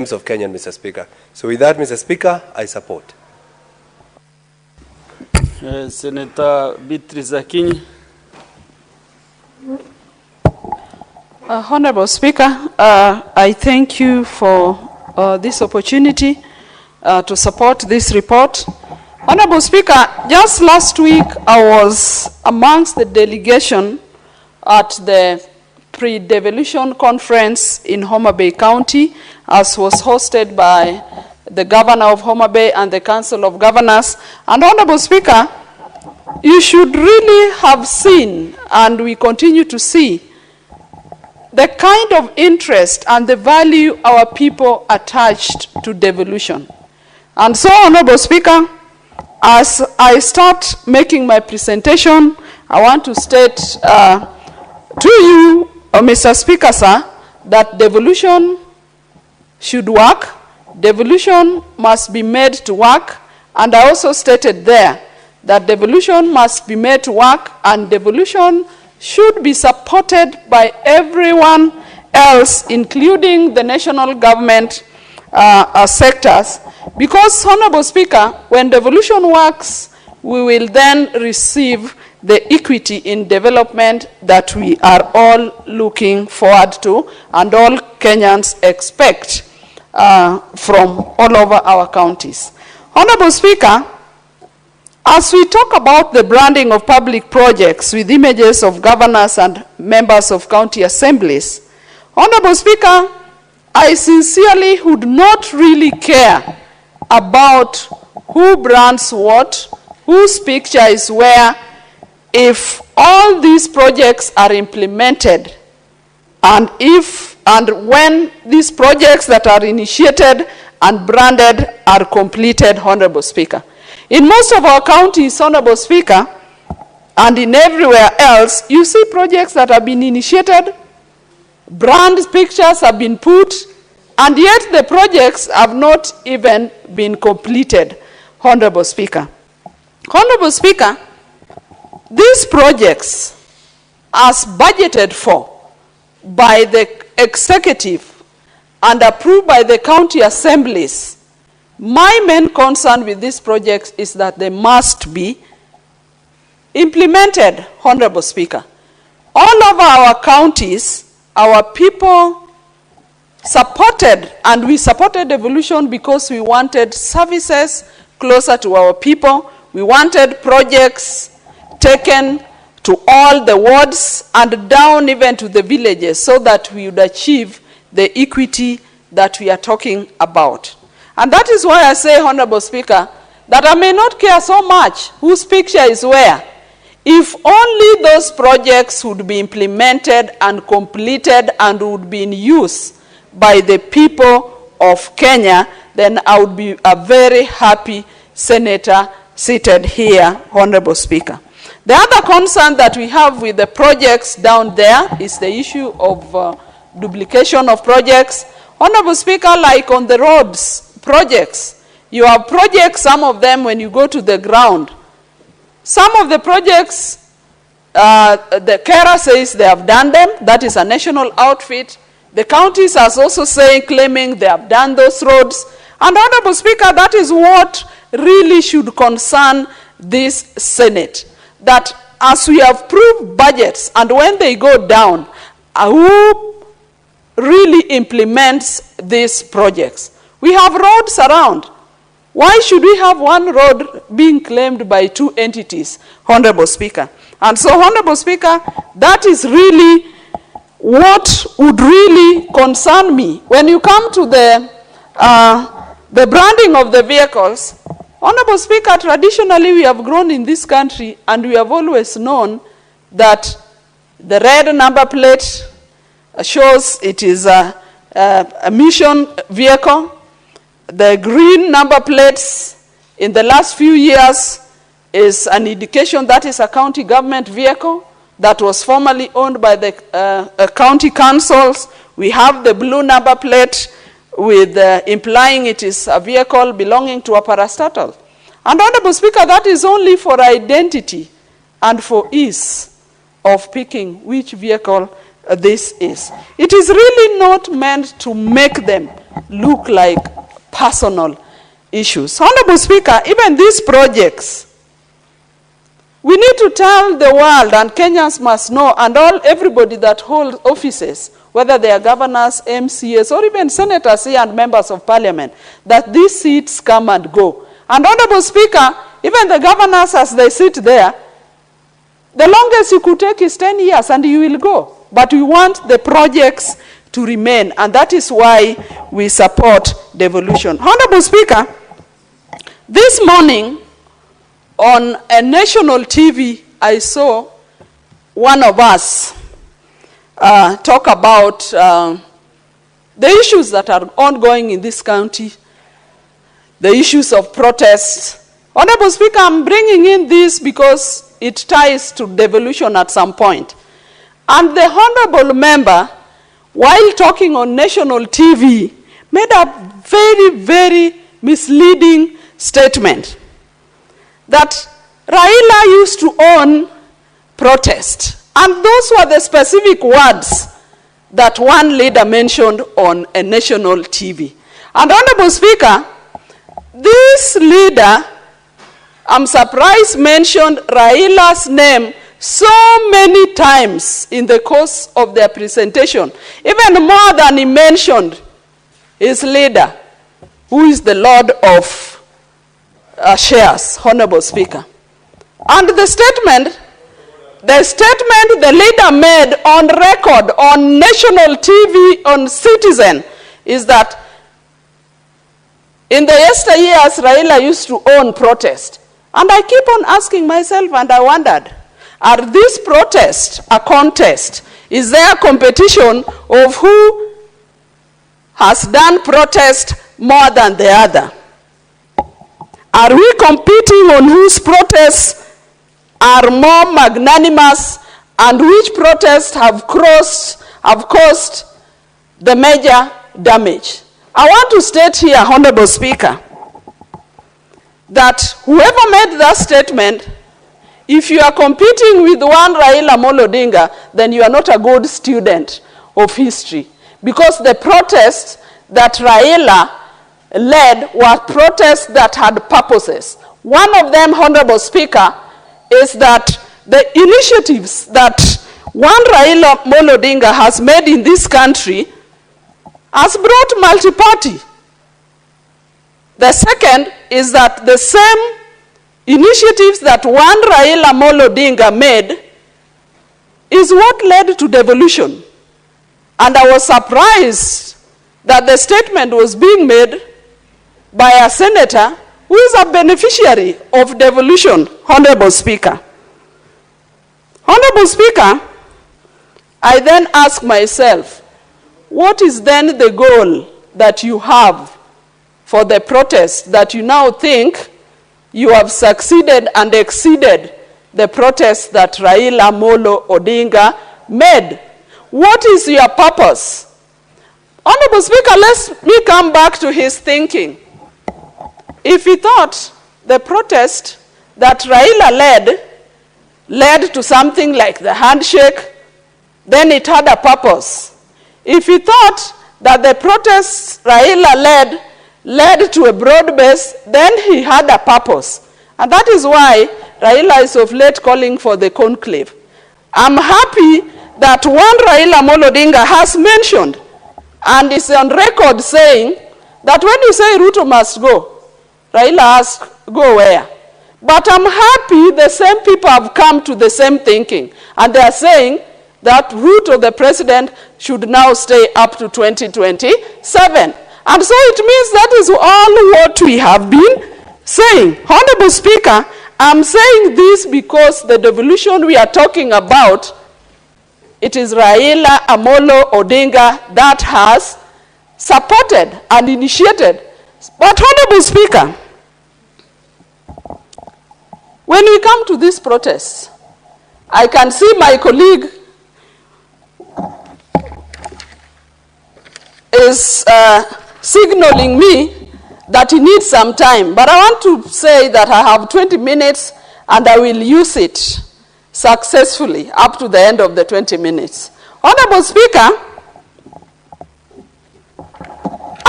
of Kenyan, Mr. Speaker. So with that, Mr. Speaker, I support. Senator Beatrice Akinyi. Honorable Speaker, I thank you for this opportunity to support this report. Honorable Speaker, just last week I was amongst the delegation at the pre-devolution conference in Mutembei County, as was hosted by the Governor of Mutembei and the Council of Governors. And Honorable Speaker, you should really have seen, and we continue to see, the kind of interest and the value our people attached to devolution. And so, Honorable Speaker, as I start making my presentation, I want to state to you, Mr. Speaker, sir, that devolution should work. Devolution must be made to work. And I also stated there that devolution must be made to work, and devolution should be supported by everyone else, including the national government sectors. Because, Honorable Speaker, when devolution works, we will then receive the equity in development that we are all looking forward to and all Kenyans expect from all over our counties. Honorable Speaker, as we talk about the branding of public projects with images of governors and members of county assemblies, Honorable Speaker, I sincerely would not really care about who brands what, whose picture is where, if all these projects are implemented, and if and when these projects that are initiated and branded are completed, Honorable Speaker. In most of our counties, Honorable Speaker, and in everywhere else, you see projects that have been initiated, brand pictures have been put, and yet the projects have not even been completed, Honorable Speaker. Honorable Speaker, these projects, as budgeted for by the executive and approved by the county assemblies, my main concern with these projects is that they must be implemented, Honorable Speaker. All over our counties, our people supported, and we supported devolution because we wanted services closer to our people. We wanted projects taken to all the wards and down even to the villages so that we would achieve the equity that we are talking about. And that is why I say, Honorable Speaker, that I may not care so much whose picture is where. If only those projects would be implemented and completed and would be in use by the people of Kenya, then I would be a very happy senator seated here, Honorable Speaker. The other concern that we have with the projects down there is the issue of duplication of projects. Honorable Speaker, like on the roads projects, you have projects, some of them when you go to the ground, some of the projects, the carer says they have done them, that is a national outfit. The counties are also saying, claiming they have done those roads. And Honorable Speaker, that is what really should concern this Senate. That as we have proved budgets, and when they go down, who really implements these projects? We have roads around. Why should we have one road being claimed by two entities, Honorable Speaker? And so, Honorable Speaker, that is really what would really concern me. When you come to the branding of the vehicles, Honorable Speaker, traditionally we have grown in this country and we have always known that the red number plate shows it is a mission vehicle. The green number plates in the last few years is an indication that is a county government vehicle that was formerly owned by the county councils. We have the blue number plate with implying it is a vehicle belonging to a parastatal. And Honorable Speaker, that is only for identity and for ease of picking which vehicle this is. It is really not meant to make them look like personal issues. Honorable Speaker, even these projects, we need to tell the world, and Kenyans must know, and everybody that holds offices, whether they are governors, MCAs, or even senators here and members of parliament, that these seats come and go. And Honorable Speaker, even the governors as they sit there, the longest you could take is 10 years and you will go. But we want the projects to remain, and that is why we support devolution. Honorable Speaker, this morning, on a national TV, I saw one of us talk about the issues that are ongoing in this county, the issues of protests. Honorable Speaker, I'm bringing in this because it ties to devolution at some point. And the honorable member, while talking on national TV, made a very, very misleading statement that Raila used to own protest. And those were the specific words that one leader mentioned on a national TV. And Honorable Speaker, this leader, I'm surprised, mentioned Raila's name so many times in the course of their presentation, even more than he mentioned his leader, who is the Lord of shares, Honorable Speaker. And the statement the leader made on record, on national TV, on Citizen, is that in the yesteryears, Raila used to own protest. And I keep on asking myself, and I wondered, are these protests a contest? Is there a competition of who has done protest more than the other? Are we competing on whose protests are more magnanimous and which protests have caused the major damage? I want to state here, Honorable Speaker, that whoever made that statement, if you are competing with one Raila Odinga, then you are not a good student of history. Because the protests that Raila led were protests that had purposes. One of them, Honorable Speaker, is that the initiatives that one Raila Odinga has made in this country has brought multi-party. The second is that the same initiatives that one Raila Odinga made is what led to devolution. And I was surprised that the statement was being made by a senator who is a beneficiary of devolution, Honorable Speaker. Honorable Speaker, I then ask myself, what is then the goal that you have for the protest that you now think you have succeeded and exceeded the protest that Raila Odinga made? What is your purpose? Honorable Speaker, let me come back to his thinking. If he thought the protest that Raila led to something like the handshake, then it had a purpose. If he thought that the protests Raila led to a broad base, then he had a purpose. And that is why Raila is of late calling for the conclave. I'm happy that one Raila Odinga has mentioned and is on record saying that when you say Ruto must go, Raila asks, go where? But I'm happy the same people have come to the same thinking. And they are saying that Ruto, the president, should now stay up to 2027. And so it means that is all what we have been saying. Honorable Speaker, I'm saying this because the devolution we are talking about, it is Raila Amolo Odinga that has supported and initiated. But Honorable Speaker, when we come to these protests, I can see my colleague is signaling me that he needs some time. But I want to say that I have 20 minutes and I will use it successfully up to the end of the 20 minutes. Honorable Speaker,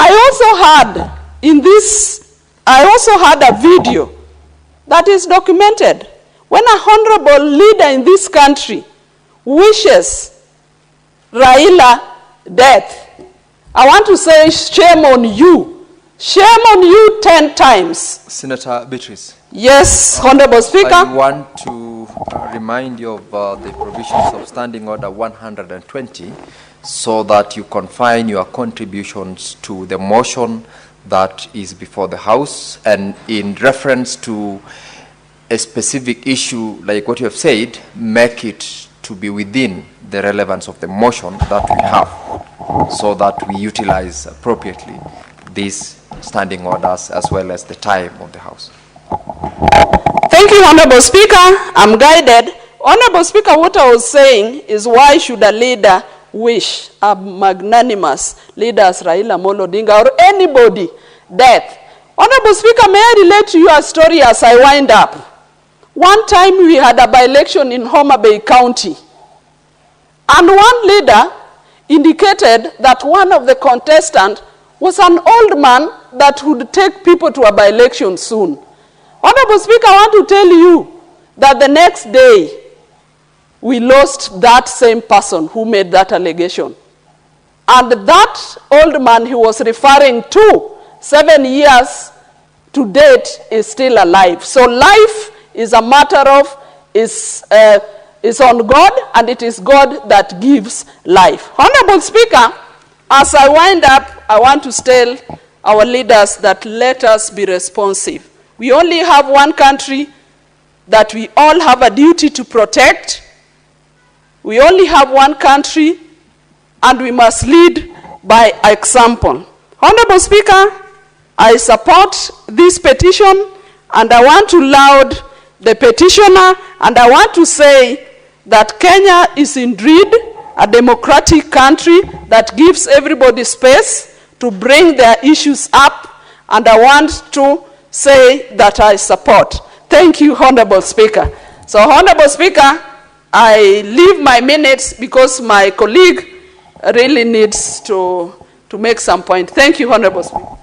I also had a video that is documented when a honorable leader in this country wishes Raila death. I want to say shame on you. Shame on you 10 times. Senator Beatrice. Yes, Honorable Speaker. I want to remind you of the provisions of Standing Order 120 so that you confine your contributions to the motion that is before the House, and in reference to a specific issue like what you have said, make it to be within the relevance of the motion that we have, so that we utilize appropriately these standing orders as well as the time of the House. Thank you, Honorable Speaker. I'm guided. Honorable Speaker, what I was saying is, why should a leader wish a magnanimous leader as Raila Amolo Odinga or anybody death? Honorable Speaker, may I relate to you a story as I wind up? One time we had a by-election in Mutembei County, and one leader indicated that one of the contestants was an old man that would take people to a by-election soon. Honorable Speaker, I want to tell you that the next day we lost that same person who made that allegation. And that old man he was referring to, 7 years to date, is still alive. So life is a matter of, is on God, and it is God that gives life. Honorable Speaker, as I wind up, I want to tell our leaders that let us be responsive. We only have one country that we all have a duty to protect. We only have one country, and we must lead by example. Honorable Speaker, I support this petition, and I want to laud the petitioner, and I want to say that Kenya is indeed a democratic country that gives everybody space to bring their issues up, and I want to say that I support. Thank you, Honorable Speaker. So, Honorable Speaker, I leave my minutes because my colleague really needs to make some point. Thank you, Honorable Speaker.